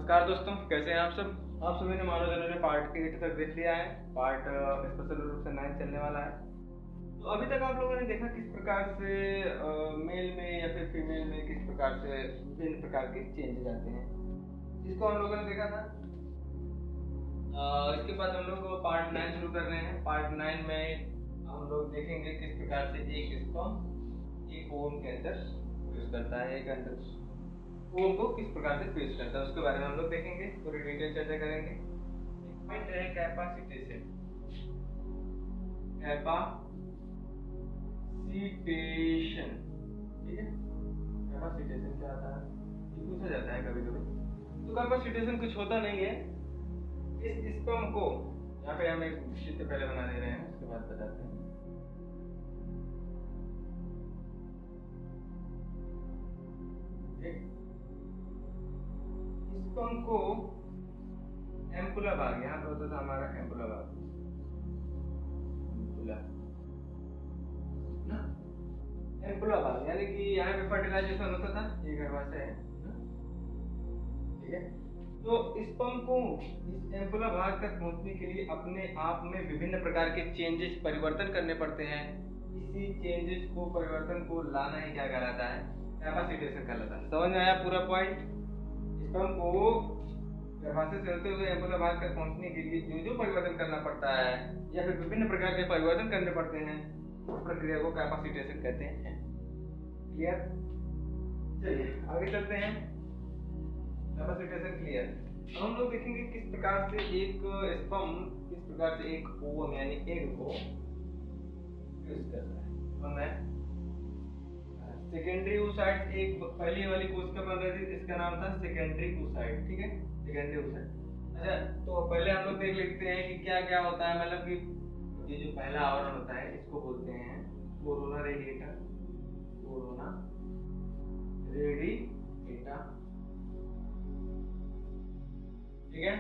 नमस्कार दोस्तों, कैसे हैं आप सब। आप सभी ने मानव जनरल पार्ट 8 तक देख लिया है। पार्ट स्पेशल रूप से 9 चलने वाला है। तो अभी तक आप लोगों ने देखा किस प्रकार से मेल में या फिर फीमेल में किस प्रकार से विभिन्न प्रकार के चेंजेस आते हैं, जिसको हम लोगों ने देखा था। इसके बाद हम लोग पार्ट 9 शुरू कर रहे हैं। पार्ट 9 में हम लोग देखेंगे किस प्रकार से एक स्पर्म एक ओवम के अंदर यूज करता है, एक अंदर ओम को किस प्रकार से पेश करता है, उसके बारे में हम लोग देखेंगे, पूरी डिटेल चर्चा करेंगे। पॉइंट है कैपेसिटेशन। कैपेसिटेशन, ठीक है। कैपेसिटेशन क्या आता है, ये पूछा जाता है कभी कभी। तो कैपेसिटेशन कुछ होता नहीं है। इस स्पर्म को यहाँ पे हम एक चित्र पहले बना दे रहे हैं, उसके बाद बताते हैं। स्पर्म को एम्पुला भाग, यहाँ पे होता था हमारा एम्पुला भाग, एम्पुला भाग, यानी कि यहाँ पे फर्टिलाइजेशन होता था, ये गर्भाशय है, ठीक है। तो स्पर्म को इस एम्पुला भाग तक पहुंचने के लिए अपने आप में विभिन्न प्रकार के चेंजेस परिवर्तन करने पड़ते हैं। इसी चेंजेस को परिवर्तन को लाना ही क्या कहलाता है, कैपेसिटेशन कहलाता है। समझ में आया पूरा पॉइंट। स्पर्म को गर्भाशय से होते हुए एम्पुला भाग तक पहुंचने के लिए जो जो परिवर्तन करना पड़ता है या फिर विभिन्न प्रकार के परिवर्तन करने पड़ते हैं, उस प्रक्रिया को कैपेसिटेशन कहते हैं। क्लियर? चलिए आगे चलते हैं। Capacitation clear. अब हम लोग देखेंगे किस प्रकार से एक स्पर्म किस प्रकार से एक ओवम यानी एग को यूज करता है। मैं सेकेंडरी oocyte, एक पहली वाली कोशिका बन रही थी, इसका नाम था सेकेंडरी oocyte, ठीक है, सेकेंडरी oocyte। अच्छा, तो पहले हम लोग देख लेते हैं कि क्या क्या होता है। मतलब कि ये जो पहला आवरण होता है इसको बोलते हैं कोरोना रेडिएटा, कोरोना रेडिएटा, ठीक है।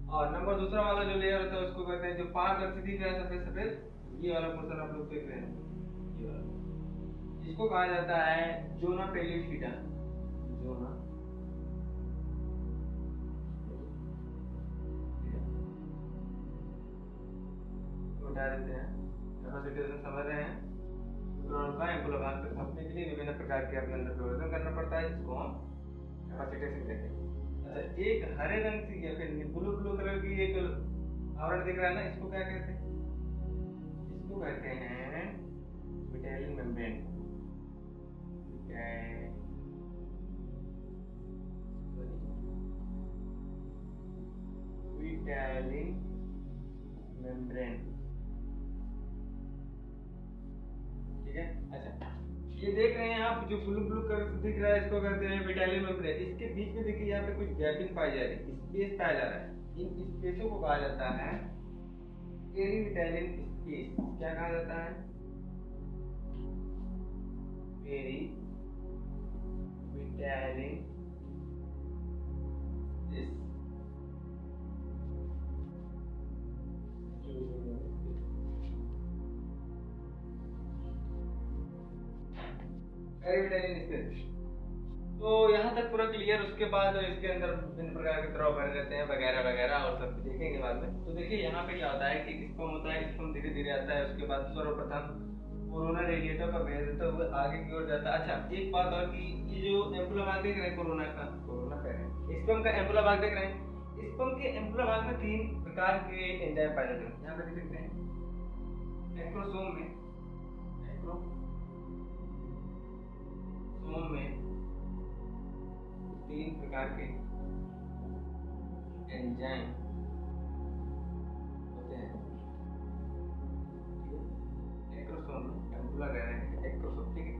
और नंबर दूसरा वाला जो लेयर होता है उसको कहते हैं, जो पारदर्शी दिख रहा है सफेद सफेद, ये वाला पोर्शन आप लोग देख रहे हैं, ये वाला, इसको कहा जाता है जोना पेलिफिडा। जोना उठा देते हैं। कैपेसिटेशन समझ रहे हैं। का एम्पुला भाग तक पहुंचने के लिए विभिन्न प्रकार के अपने अंदर परिवर्तन करना पड़ता है, जिसको हम कैपेसिटेशन कहते हैं। अच्छा, एक हरे रंग की या फिर ब्लू ब्लू कलर की एक आवरण दिख रहा है ना, इसको क्या कहते हैं? इसको कहते हैं विटालिन मेम्ब्रेन। विटालिन मेम्ब्रेन, ठीक है। अच्छा, ये देख रहे हैं आप जो ब्लू ब्लू कलर दिख रहा है, इसको कहते हैं विटालिन मेम्ब्रेन। इसके बीच में देखिए यहाँ पे कुछ गैपिंग पाई जा रही है, स्पेस पाया जा रहा है। इन स्पेसों को कहा जाता है पेरीविटालिन स्पेस। क्या कहा जाता है? पेरीविटालिन स्पेस। पेरीविटालिन स्पेस। तो यहाँ तक पूरा क्लियर। उसके बाद इसके अंदर विभिन्न प्रकार के द्रव भरे रहते हैं वगैरह वगैरह, और सब देखेंगे बाद में। तो देखिए यहाँ पे क्या होता है कि स्पर्म होता है, स्पर्म धीरे धीरे आता है, उसके बाद सर्वप्रथम कोरोना रेडिएटर का भेदते हुए आगे की ओर जाता है। अच्छा, एक बात और कि ये जो एम्पुला भाग देख रहे हैं, कोरोना कह रहे हैं, स्पर्म का एम्पुला भाग देख रहे हैं। स्पर्म के एम्पुला भाग में 3 प्रकार के एंजाइम पाए जाते हैं। यहाँ पे देख सकते हैं एक्रोसोम में, एक्रोसोम में 3 प्रकार के एंजाइम होते हैं। एक्रोसोम में एम्पुला कह रहे हैं, एक्रोसोम, ठीक है।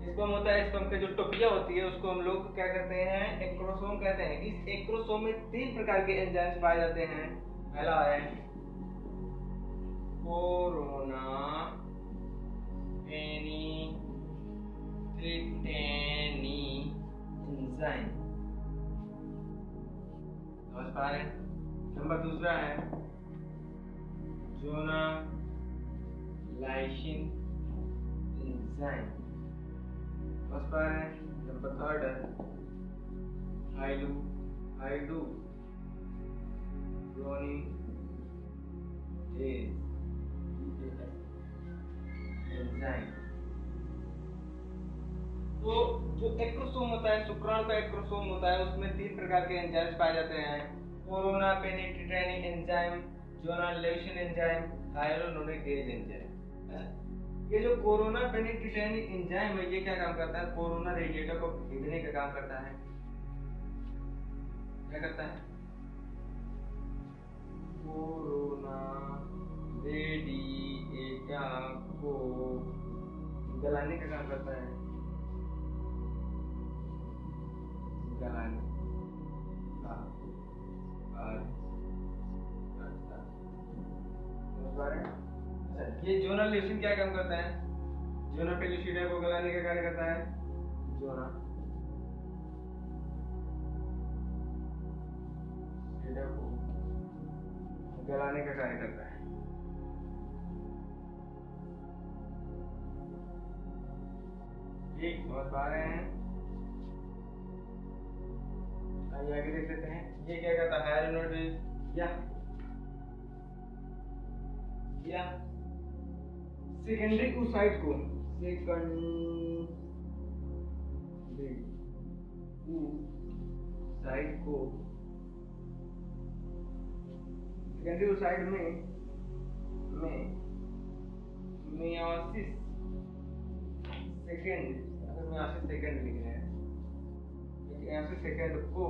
स्पर्म होता है, स्पर्म की जो टोपिया होती है उसको हम लोग क्या कहते हैं, एक्रोसोम कहते हैं। इस एक्रोसोम में 3 प्रकार के एंजाइम्स पाए जाते हैं। पहला है कोरोना पेनिसिलिनी एंजाइम, समझ पा रहे हैं। नंबर दूसरा है जोना लाइसिन एंजाइम, समझ पा रहे हैं। नंबर थर्ड है हाइलू एंजाइम। तो जो एक्रोसोम होता है, शुक्राणु का एक्रोसोम होता है, उसमें 3 प्रकार के एंजाइम्स पाए जाते हैं। Corona penetrating enzyme, zona lysin enzyme, hyaluronidase enzyme. ये जो कोरोना पेनिट्रेटिंग एंजाइम है, ये क्या काम करता है? कोरोना रेडिएटर को भेदने का काम करता है। क्या करता है? कोरोना रेडिएटर को गलाने का काम करता है। गलाने का अच्छा, ये जोनल लेविशन क्या काम करता है? जोना पेलिसिडा को गलाने का कार्य करता है। जोना को गलाने का कार्य करता है। ठीक, समझ पा रहे हैं? आइए आगे देख लेते हैं। ये क्या कहता है? हाइलोनोडेज या सेकेंडरी oocyte को सेकेंडरी oocyte में मेयोसिस सेकेंड लिख रहे हैं, मेयोसिस सेकेंड को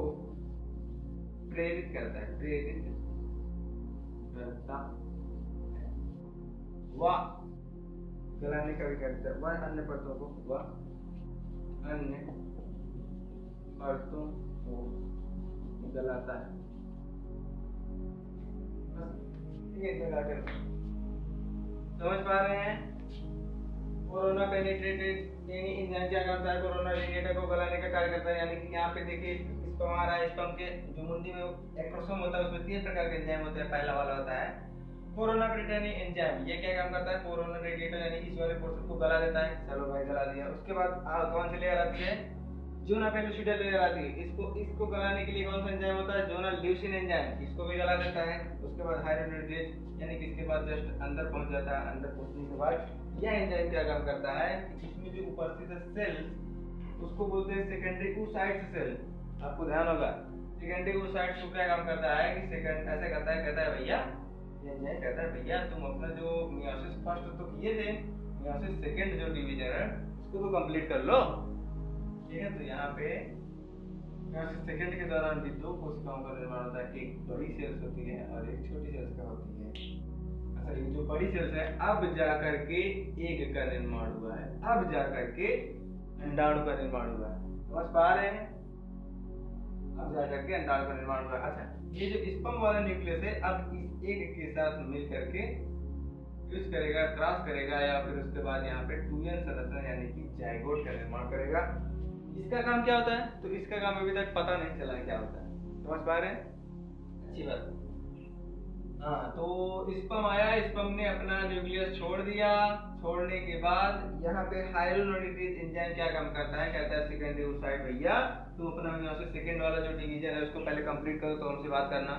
प्रेरित करता है, वह गलाने का भी करता है। वह अन्य परतों को गलाता है। समझ पा रहे हैं? कोरोना पेनिट्रेटेड एंजाइम क्या करता है? कोरोना रेडिएटर को गलाने का कार्य करता है। यानी कि यहाँ पे देखिए, स्पर्म आ रहा है, स्पर्म के जो मुंडी में एक्रोसोम होता है, उसमें 3 प्रकार के एंजाइम होते हैं। पहला वाला होता है कोरोना पेनिट्रेटिंग एंजाइम। ये क्या काम करता है? कोरोना रेडिएटर यानी इस वाले पोर्शन को गला देता है। चलो भाई, गला दिया। उसके बाद कौन सी लेयर आती है? जोना पेलिसिडा लेयर आती है। इसको गलाने के लिए कौन सा एंजाइम होता है? Zona lysin enzyme. इसको भी गला देता है। उसके बाद हाइलोनोडेज यानी कि इसके बाद जस्ट अंदर पहुंच जाता है। अंदर पहुंचने के बाद यह एंजाइम क्या काम करता है? इसमें जो उपस्थित है सेल, उसको बोलते हैं सेकेंडरी oocyte सेल। आपको ध्यान होगा, सेकेंडरी oocyte को क्या काम करता है कि सेकंड ऐसे करता है, कहता है भैया, ये एंजाइम कहता है भैया तुम अपना जो मेयोसिस फर्स्ट तो किए थे, मेयोसिस सेकेंड जो डिवीजन है उसको तो कंप्लीट कर लो। ठीक है, तो यहाँ पे मेयोसिस सेकेंड के दौरान भी 2 कोशिकाओं का निर्माण होता है। एक बड़ी सेल्स होती है और एक छोटी सेल्स का होती है। अच्छा, ये जो बड़ी सेल्स है अब जाकर के एग का निर्माण हुआ है, अब जाकर के अंडाणु का निर्माण हुआ है। समझ पा रहे हैं? अब जाकर के अंडाणु का निर्माण हुआ है। अच्छा, ये जो स्पर्म वाला न्यूक्लियस है अब इस एग के साथ मिल करके यूज करेगा, क्रॉस करेगा, या फिर उसके बाद यहाँ पे 2n संरचना यानी कि जाइगोट का निर्माण करेगा। इसका काम क्या होता है? तो इसका काम अभी तक पता नहीं चला क्या होता है। समझ पा रहे हैं? अच्छी बात। हाँ, तो स्पर्म आया, स्पर्म ने अपना न्यूक्लियस छोड़ दिया। छोड़ने के बाद यहाँ पे हाइलोनोडेज एंजाइम क्या काम करता है? कहता है सेकेंडरी oocyte भैया तुम अपना मेयोसिस सेकेंड वाला जो डिवीजन है उसको पहले कंप्लीट करो तो हमसे बात करना।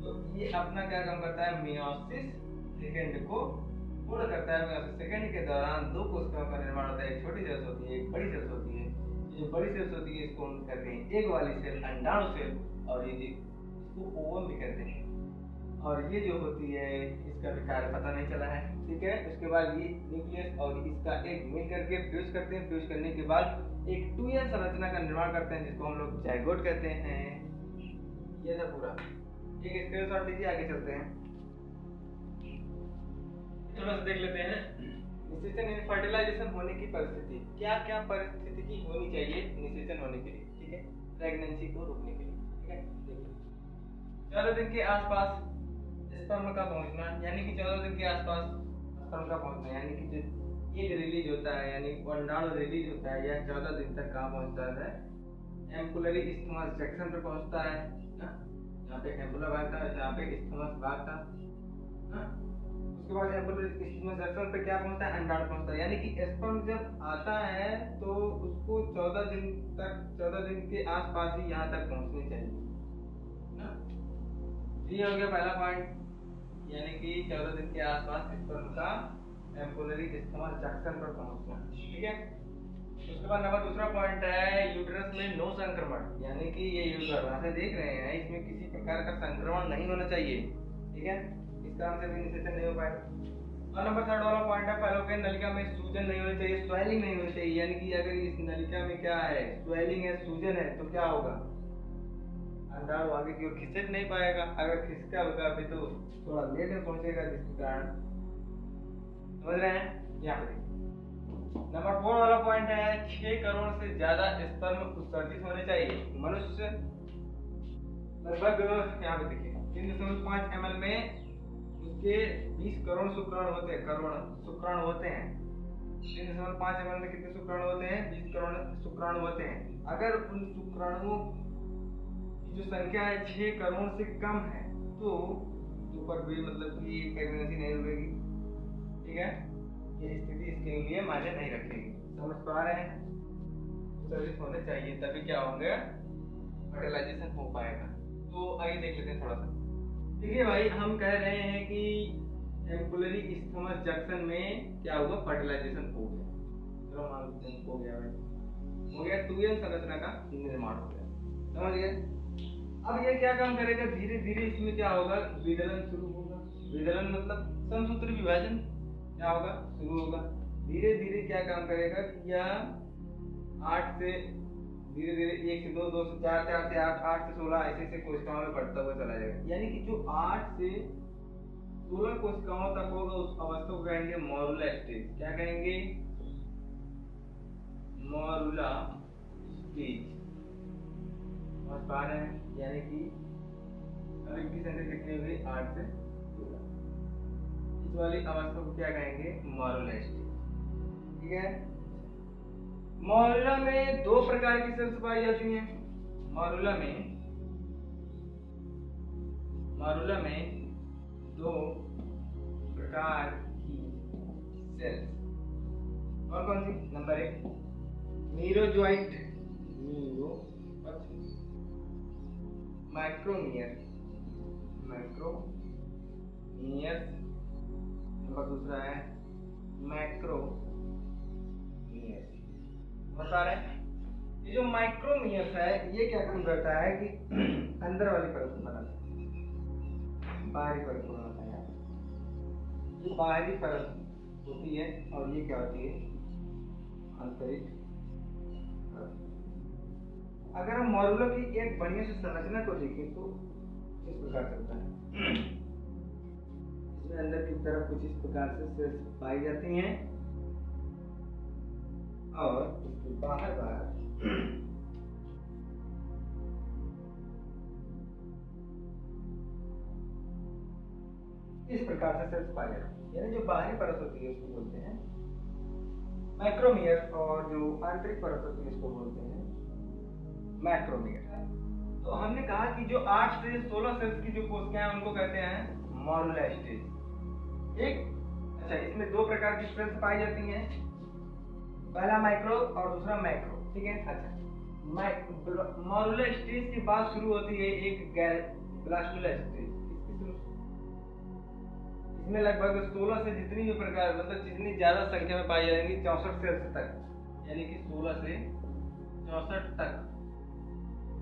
तो ये अपना क्या काम करता है? मेयोसिस सेकेंड को पूर्ण करता है। मेयोसिस सेकेंड के दौरान 2 कोशिकाओं का निर्माण होता है। एक छोटी सेल्स होती है, एक बड़ी सेल्स होती है। जो बड़ी सेल्स होती है इसको हम कहते हैं एग वाली सेल, अंडाणु सेल, और ये इसको ओवम भी कहते हैं। और ये जो होती है इसका भी कार्य पता नहीं चला है। ठीक है, उसके बाद ये न्यूक्लियस और इसका एग मिल करके फ्यूज करते हैं। फ्यूज करने के बाद एक 2n संरचना का निर्माण करते हैं जिसको हम लोग जाइगोट कहते हैं। ये था पूरा। ठीक है, स्क्रीनशॉट लीजिए, आगे चलते हैं। थोड़ा सा देख लेते हैं निषेचन यानी फर्टिलाइजेशन होने की परिस्थिति। क्या क्या परिस्थिति की होनी चाहिए निषेचन होने के लिए? ठीक है, प्रेगनेंसी को रोकने के लिए। ठीक है, देखिए 14 दिन के आसपास स्पर्म का पहुंचना, यानी कि 14 दिन के आसपास स्पर्म का पहुंचना, यानी कि जो एग रिलीज होता है यानी अंडाणु रिलीज होता है, यह 14 दिन तक कहाँ पहुंचता है? एम्पुलरी इस्थमस जंक्शन पे पहुंचता है। यहाँ पे एम्पुलर भाग था, यहाँ पे इस्थमस भाग था। उसके बाद एम्पुलर इस्थमस जंक्शन पे क्या पहुंचता है? अंडाणु पहुंचता है। यानी कि स्पर्म जब आता है तो उसको 14 दिन के आसपास ही यहाँ तक पहुंचनी चाहिए। ये हो गया पहला पॉइंट, यानी कि 14 दिन के आसपास स्पर्म का एम्पुलरी इस्तेमाल जंक्शन पर पहुंचना। ठीक है, उसके बाद नंबर दूसरा पॉइंट है यूट्रस में नो संक्रमण, यानी कि ये यूट्रस देख रहे हैं इसमें किसी प्रकार का संक्रमण नहीं होना चाहिए। ठीक है, इस कारण से भी निषेचन नहीं हो पाएगा। और नंबर थर्ड वाला पॉइंट है फैलोपियन नलिका में सूजन नहीं होनी चाहिए, स्वेलिंग नहीं होनी चाहिए, यानी कि अगर इस नलिका में क्या है, स्वेलिंग है, सूजन है, तो क्या होगा, अंडाणु आगे की ओर खिसक नहीं पाएगा। अगर खिसका होगा अभी तो थोड़ा लेट में पहुंचेगा, जिसके कारण, समझ रहे हैं। यहाँ पे नंबर 4 वाला पॉइंट है 6 करोड़ से ज्यादा स्पर्म उत्सर्जित होने चाहिए। मनुष्य लगभग यहाँ पे देखिए 3.5 ml में उसके 20 करोड़ शुक्राणु होते हैं, 3.5 ml में कितने शुक्राणु होते हैं, 20 करोड़ शुक्राणु होते हैं। अगर उन शुक्राणुओं की जो संख्या है 6 करोड़ से कम है तो ऊपर भी मतलब कि प्रेगनेंसी नहीं होगी। ठीक है, ये स्थिति इसके लिए मायने नहीं रखेगी। समझ पा रहे हैं, सर्विस होने चाहिए तभी क्या होंगे, फर्टिलाइजेशन हो पाएगा। तो आइए देख लेते हैं थोड़ा सा। देखिए भाई, हम कह रहे हैं कि एम्पुलरी इस्थमस जंक्शन में क्या हुआ, फर्टिलाइजेशन हो गया। चलो मान लेते हैं हो गया भाई, हो गया 2n संरचना का निर्माण हो गया, समझ गए। अब ये क्या काम करेगा, धीरे धीरे इसमें क्या होगा, विदलन शुरू होगा। विदलन मतलब समसूत्र विभाजन क्या होगा, शुरू होगा। धीरे धीरे क्या काम करेगा कि यह 8 से धीरे धीरे 1 से 2, 2 से 4, 4 से 8, 8 से 16 ऐसे कोशिकाओं में बढ़ता हुआ चला जाएगा। यानी कि जो 8 से 16 कोशिकाओं तक होगा उस अवस्था को कहेंगे मॉरुला स्टेज। क्या कहेंगे, मॉरुला स्टेज। समझ पा रहे हैं, यानी कि अभी की संख्या कितनी हुई, 8 से 16। इस वाली अवस्था को क्या कहेंगे, मॉरुला स्टेज। ठीक है, मॉरुला में 2 प्रकार की सेल्स पाई जाती हैं। मॉरुला में 2 प्रकार की सेल्स, कौन कौन सी, नंबर 1 मीरोजॉइंट, माइक्रोमियर, नंबर दूसरा है मैक्रोमियर। बता रहे हैं ये जो माइक्रोमियर है ये क्या काम करता है कि अंदर वाली परत को बनाता है, बाहरी परत को बनाता है। ये बाहरी परत होती है और ये क्या होती है, आंतरिक परत। अगर हम मॉरुला की एक बढ़िया से संरचना को देखें तो इस प्रकार चलता है। इसमें अंदर की तरफ कुछ इस प्रकार से सेल्स पाई जाती हैं और इसके बाहर इस प्रकार से सेल्स पाई जाती है। यानी जो बाहरी परत होती है उसको बोलते हैं माइक्रोमियर और जो आंतरिक परत होती है उसको बोलते हैं मैक्रोमियर। तो हमने कहा कि जो 8 से 16 सेल्स की जो कोशिकाएं हैं उनको कहते हैं मॉरुला स्टेज। एक अच्छा, इसमें 2 प्रकार की सेल्स पाई जाती हैं, पहला माइक्रो और दूसरा मैक्रो। ठीक है, अच्छा मॉरुला स्टेज के बाद शुरू होती है एक ब्लास्टुला स्टेज। इसमें लगभग 16 से जितनी भी प्रकार मतलब जितनी ज्यादा संख्या में पाई जाएंगी 64 सेल्स तक, यानी कि 16 से 64 तक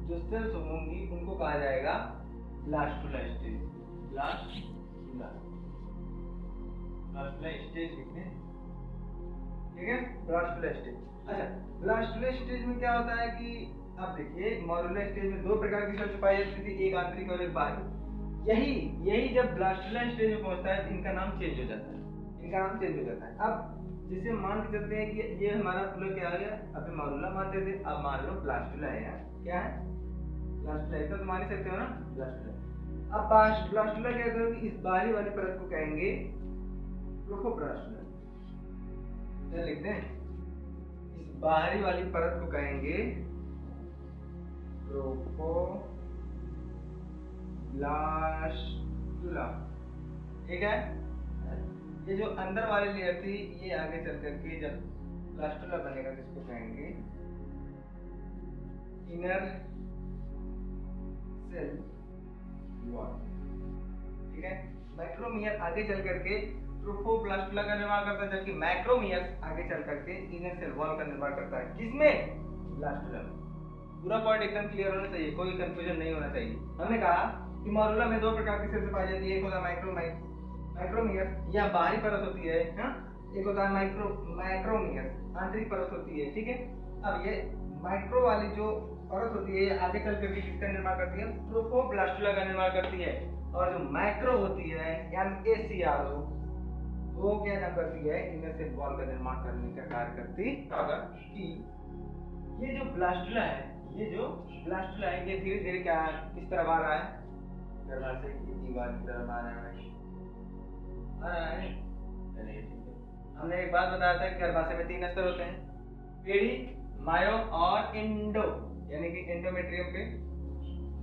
जो सेल्स होंगी उनको कहा जाएगा ब्लास्टुला स्टेज। ब्लास्टुला स्टेज लिखते हैं, ठीक है, ब्लास्टुला स्टेज। अच्छा, ब्लास्टुला स्टेज में क्या होता है कि अब देखिए मॉरुला स्टेज में 2 प्रकार की सेल्स पाई जाती थी, एक आंतरिक और एक बाहरी। यही जब ब्लास्टुला स्टेज में पहुंचता है तो इनका नाम चेंज हो जाता है। अब जैसे मान के चलते हैं कि ये हमारा फ्लो क्या आ गया, अभी मॉरुला मानते थे, अब मान लो ब्लास्टुला है यार, क्या है ब्लास्टुला, तो मान ही सकते हो ना ब्लास्टुला। अब ब्लास्टुला क्या करोगे, इस बाहरी वाली परत को कहेंगे ट्रोफोब्लास्टुला। क्या लिखते हैं, इस बाहरी वाली परत को कहेंगे ट्रोफोब्लास्टुला। ठीक है, ये जो अंदर वाली लेयर थी ये आगे चल करके जब ब्लास्टुला बनेगा तो इसको कहेंगे इनर सेल वॉल, ठीक है। माइक्रोमियर आगे चल करके ट्रोफोब्लास्टुला का निर्माण करता है, जबकि मैक्रोमियर आगे चल करके इनर सेल वॉल का निर्माण करता है। किसमें? ब्लास्टुला में। पूरा पॉइंट एकदम क्लियर होना चाहिए, कोई कंफ्यूजन नहीं होना चाहिए। हमने कहा कि मॉरुला में दो प्रकार की सेल्स पाई जाती है, एक होता है माइक्रोमियर या बाहरी परत होती है, हाँ? एक होता है मैक्रोमियर आंतरिक परत होती है, ठीक है। अब ये माइक्रो वाली जो परत होती है आगे चल करके किसका निर्माण करती है? ट्रोफोब्लास्टुला का निर्माण करती है। और जो मैक्रो होती है MACRO, वो क्या काम करती है? इनर सेल वॉल का निर्माण करने का कार्य करती होगा। कि ये जो ब्लास्टुला है, ये धीरे धीरे क्या किस तरफ आ रहा है? गर्भाशय की दीवार की तरफ आ रहा है। चलिए ठीक है। हमने एक बात बताया था कि गर्भाशय में 3 स्तर होते हैं, पेरी, मायो और एंडो, यानी कि एंडोमेट्रियम पे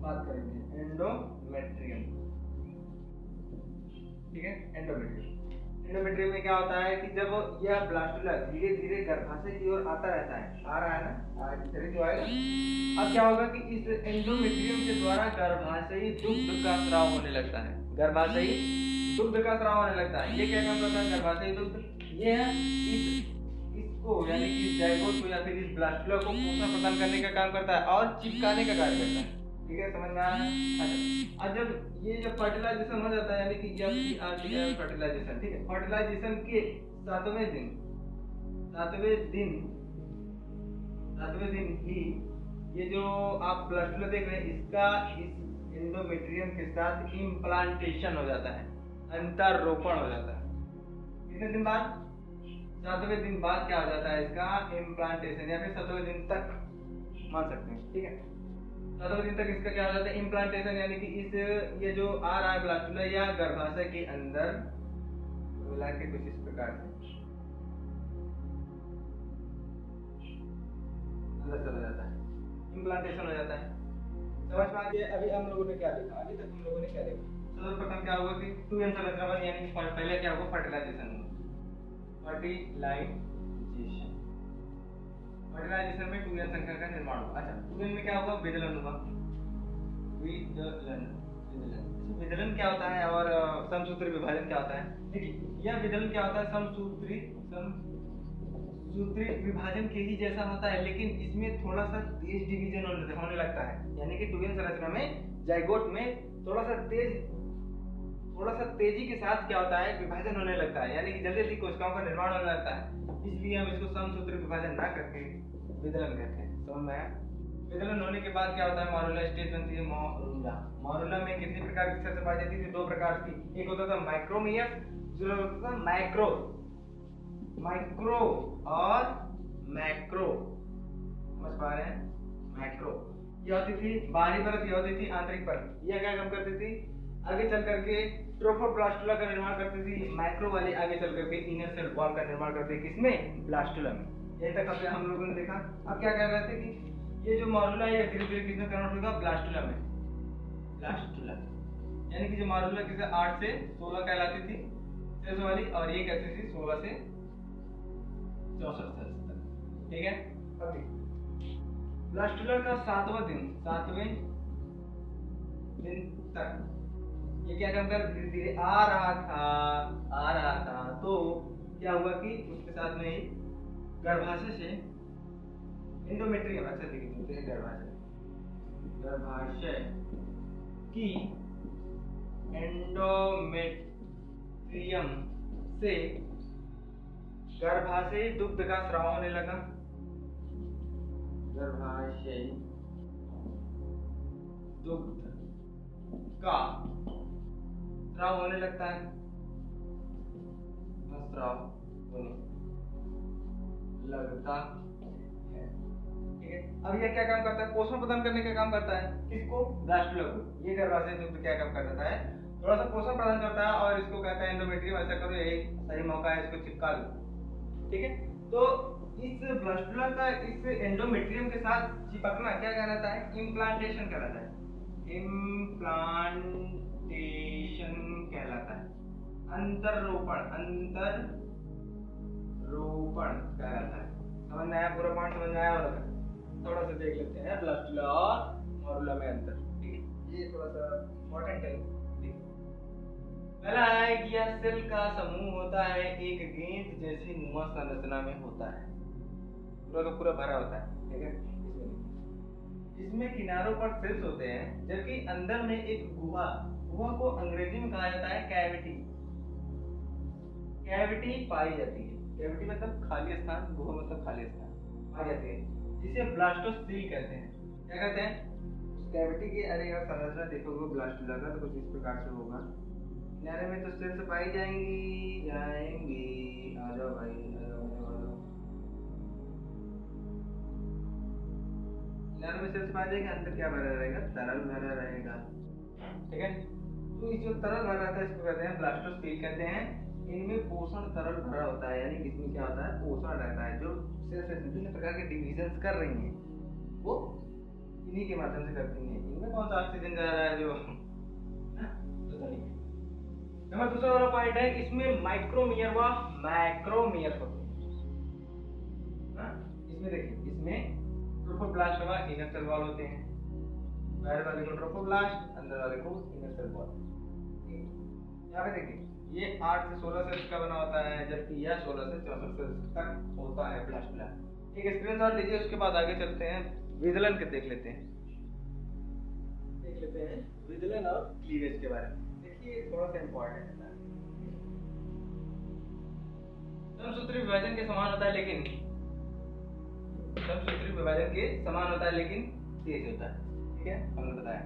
बात करेंगे। एंडोमेट्रियम, ठीक है। एंडोमेट्रियम में क्या होता है कि जब यह ब्लास्टुला धीरे धीरे गर्भाशय की ओर आता रहता है, आ रहा है ना, आज धीरे जो आएगा। अब क्या होगा कि इस एंडोमेट्रियम के द्वारा गर्भाशयी दुग्ध का स्राव होने लगता है। गर्भाशयी दुग्ध का स्राव होने लगता है। ये क्या काम करता है? गर्भाशयी दुग्ध ये है इसको यानी कि इस जाइगोट को या फिर इस ब्लास्टुला को पोषण प्रदान करने का काम करता है और चिपकाने का कार्य करता है, ठीक है। समझ में आ रहा है? अच्छा, अब जब ये जब फर्टिलाइजेशन हो जाता है, यानी कि FERTILIZEशन, फर्टिलाइजेशन, ठीक है। फर्टिलाइजेशन के 7वें दिन ही ये जो आप ब्लास्टुला देख रहे हैं, इसका इस एंडोमेट्रियम के साथ इम्प्लांटेशन हो जाता है, अंतरोपण हो जाता है। कितने दिन बाद? 7वें दिन बाद क्या हो जाता है? इसका इम्प्लांटेशन, या फिर 7वें दिन तक मान सकते हैं, ठीक है। 7वें दिन तक इसका क्या हो जाता है? इम्प्लांटेशन, यानी कि इस ये जो आ रहा है ब्लास्टुला या गर्भाशय के अंदर मिला के कुछ इस प्रकार से अंदर चला जाता है, इम्प्लांटेशन हो जाता है। समझ में आ गया? अभी हम लोगों ने क्या देखा? अभी तक हम लोगों ने क्या देखा? सर्वप्रथम क्या हुआ कि 2n संरचना बनी, यानी पहले क्या हुआ? फर्टिलाइजेशन में 2n संख्या का निर्माण हुआ। अच्छा, 2n में क्या हुआ? विदलन हुआ। विदलन क्या होता है और समसूत्री विभाजन क्या होता है? देखिए, यह विदलन क्या होता है? समसूत्री विभाजन के ही जैसा होता है, लेकिन इसमें थोड़ा सा तेज डिवीजन होने लगता है। यानी कि 2n संरचना में जाइगोट में थोड़ा सा तेजी के साथ क्या होता है? विभाजन होने लगता है, यानी कि जल्दी जल्दी कोशिकाओं का निर्माण होने लगता है। इसलिए हम इसको समसूत्री विभाजन ना करके विदलन कहते हैं। समझ में आया? विदलन होने के बाद क्या होता है? मॉरुला स्टेज बनती है। मॉरुला में कितनी प्रकार की सेल्स पाई जाती थी? 2 प्रकार की। एक होता था माइक्रोमियर, दूसरा होता था माइक्रो और मैक्रो। समझ पा रहे हैं? मैक्रो ये होती थी बाहरी परत, ये होती थी आंतरिक परत। ये क्या काम करती थी? आगे चल करके ट्रोफोब्लास्टुला का निर्माण करती थी। माइक्रो वाली आगे चल करके इनर सेल वॉल का निर्माण करती है। किसमें? ब्लास्टुला में। यही तक हम लोगों ने देखा। अब क्या कह रहे थे कि ये जो मॉरुला है धीरे धीरे किसमें कन्वर्ट होगा? ब्लास्टुला में। ब्लास्टुला यानी कि जो मॉरुला किसे 8 से 16 कहलाती थी सेल्स वाली, और ये कहती थी 16 से 64 सेल्स तक, ठीक है। अब ब्लास्टुला का 7वें दिन तक ये क्या काम कर धीरे धीरे आ रहा था। तो क्या हुआ कि उसके साथ में ही गर्भाशय से एंडोमेट्रियम, अच्छा देखिए गर्भाशय की एंडोमेट्रियम से गर्भाशयी दुग्ध का स्राव होने लगा। गर्भाशयी दुग्ध का स्राव होने लगता है। स्राव होने लगता है, ठीक है। अब ये क्या काम करता है? पोषण प्रदान करने का काम करता है। किसको? ब्लास्टुला को। ये गर्भाशय दुग्ध क्या काम करता है? थोड़ा सा पोषण प्रदान करता है, और इसको कहता है एंडोमेट्रियम। ऐसा करो, यही सही मौका है, इसको चिपका लो, ठीक है। तो इस ब्लास्टुला का इस एंडोमेट्रियम के साथ चिपकना क्या कहलाता है? इम्प्लांटेशन कहलाता है। इम्प्लांटेशन कहलाता है। अंतरोपण कहलाता है। समझ में आया? पूरा पॉइंट समझ में आया? और थोड़ा सा देख लेते हैं ब्लास्टुला और मॉरुला में अंतर, ठीक है। ये थोड़ा सा इम्पोर्टेंट है। पहला है कि यह सेल का समूह होता है, एक गेंद जैसी नुमा संरचना में होता है, पूरा का पूरा भरा होता है, ठीक है। इसमें किनारों पर सेल्स होते हैं, जबकि अंदर में एक गुहा को अंग्रेजी में कहा जाता है कैविटी। कैविटी पाई जाती है, कैविटी मतलब खाली स्थान, गुहा मतलब खाली स्थान पाई जाती है, जिसे ब्लास्टोसील कहते हैं। क्या कहते हैं? उस कैविटी की अरे अगर संरचना देखोगे ब्लास्ट लगा तो कुछ इस प्रकार से होगा। किनारे में तो सेल्स पाई जाएंगी आ जाओ भाई, आ जाओ। किनारे में सेल्स पाई जाएंगे, अंदर क्या भरा रहेगा? तरल भरा रहेगा, ठीक है। तो इस जो तरल भरा रहता है इसको कहते हैं ब्लास्टोसील कहते हैं। इनमें पोषण तरल भरा होता है, यानी कि इसमें क्या होता है? पोषण रहता है। जो सेल्स विभिन्न प्रकार के डिविजन्स कर रही हैं वो इन्हीं के माध्यम से करती हैं। इनमें कौन सा ऑक्सीजन जा रहा है जो नंबर दूसरा वाला पॉइंट है, इसमें माइक्रोमियर व मैक्रोमियर होते हैं। इसमें देखिए, इसमें ट्रोफोब्लास्ट व इनर सेल वॉल होते हैं। बाहर वाले को ट्रोफोब्लास्ट, अंदर वाले को इनर सेल वॉल। यहाँ पे देखिए ये 8 से 16 सेल्स का बना होता है, जबकि यह 16 से 64 सेल्स तक होता है प्लास्टोप्लास्ट। एक स्क्रीनशॉट लीजिए, उसके बाद आगे चलते हैं, विदलन के देख लेते हैं विदलन और क्लीवेज के बारे में। देखिए थोड़ा सा इम्पोर्टेंट है। समसूत्री विभाजन के समान होता है, लेकिन समसूत्री विभाजन के समान होता है लेकिन तेज होता है, ठीक है, हमने बताया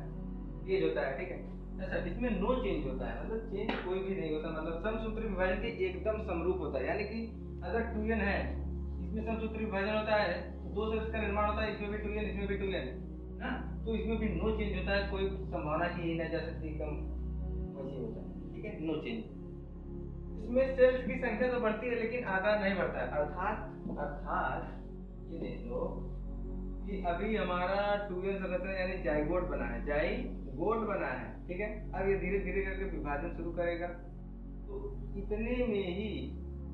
तेज होता है, ठीक है। अच्छा, इसमें नो चेंज होता है, मतलब चेंज कोई भी नहीं होता, मतलब समसूत्री विभाजन के एकदम समरूप होता है। यानी कि अगर 2n है, इसमें समसूत्री विभाजन होता है, 2 सेल्स का निर्माण होता है, इसमें भी 2n, इसमें भी 2n ना, तो इसमें भी नो चेंज होता है, कोई संभावना ही नहीं जा सकती, एकदम वैसे होता है, ठीक है, नो चेंज। इसमें सेल्स की संख्या तो बढ़ती है लेकिन आकार नहीं बढ़ता है। अर्थात ये देख लो कि अभी हमारा 2n संरचना यानी जाइगोट बना है, जाइगोट बना है, ठीक है। अब ये धीरे धीरे करके विभाजन शुरू करेगा, तो इतने में ही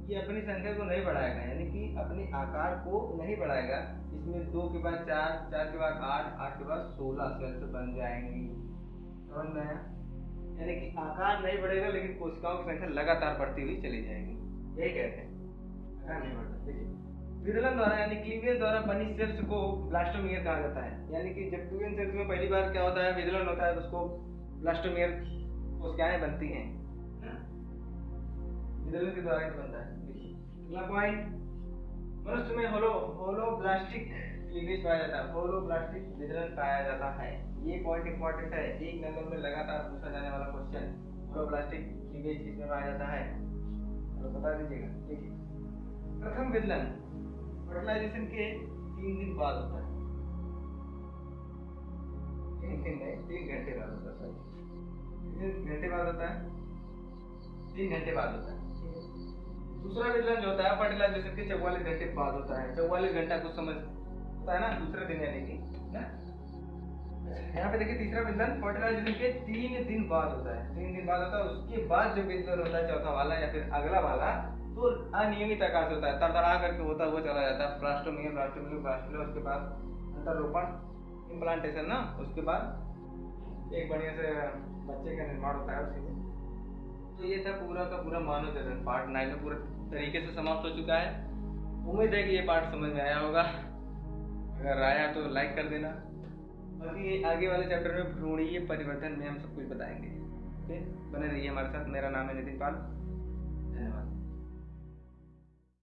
ये अपनी संख्या को नहीं बढ़ाएगा, यानी कि अपने आकार को नहीं बढ़ाएगा। इसमें 2 के बाद 4, 4 के बाद 8, 8 के बाद 16 सेल्स बन जाएंगी, समझ में आया? यानी कि आकार नहीं बढ़ेगा लेकिन कोशिकाओं की संख्या लगातार बढ़ती हुई चली जाएगी, यही कहते हैं, आकार नहीं बढ़ता। देखिए विदलन द्वारा यानी क्लीवेज द्वारा बनी सेल्स को ब्लास्टोमियर कहा जाता है। यानी कि जब 2n सेल्स में पहली बार क्या होता है, विदलन होता है, तो उसको ब्लास्टोमियर कोशिकाएं बनती हैं, विदलन के द्वारा ही बनता है। अगला पॉइंट, मनुष्य में होलोब्लास्टिक क्लीवेज पाया जाता है, होलोब्लास्टिक विदलन पाया जाता है। ये पॉइंट इंपॉर्टेंट है, एक नंबर में लगातार पूछा जाने वाला क्वेश्चन, होलोब्लास्टिक क्लीवेज किसमें पाया जाता है, तो बता दीजिएगा। देखिए प्रथम विदलन फर्टिलाइजेशन के 3 दिन बाद होता है, 3 दिन नहीं, 3 घंटे बाद होता है, 3 घंटे बाद होता है, 3 घंटे बाद होता है। दूसरा विदलन जो होता है फर्टिलाइजेशन के 44 घंटे बाद होता है। 44 घंटा कुछ समझ होता है ना, दूसरे दिन यानी कि ना। यहाँ पे देखिए तीसरा विदलन फर्टिलाइजेशन के 3 दिन बाद होता है, 3 दिन बाद होता है। उसके बाद जो विदलन होता है चौथा वाला या फिर अगला वाला, तो अनियमित आकार से होता है, तड़तड़ा करके होता है, वो चला जाता है ब्लास्टोमियर, ब्लास्टोमियर, उसके बाद अंतरोपण, इम्प्लांटेशन ना, उसके बाद एक बढ़िया से बच्चे का निर्माण होता है उसी में। तो ये था पूरा का पूरा मानव चरण पार्ट 9 में पूरा तरीके से समाप्त हो चुका है। उम्मीद है कि ये पार्ट समझ में आया होगा, अगर आया तो लाइक कर देना। बाकी आगे वाले चैप्टर में भ्रूणीय परिवर्तन में हम सब कुछ बताएंगे, ठीक है, बने रहिए हमारे साथ। मेरा नाम है नितिन पाल, धन्यवाद।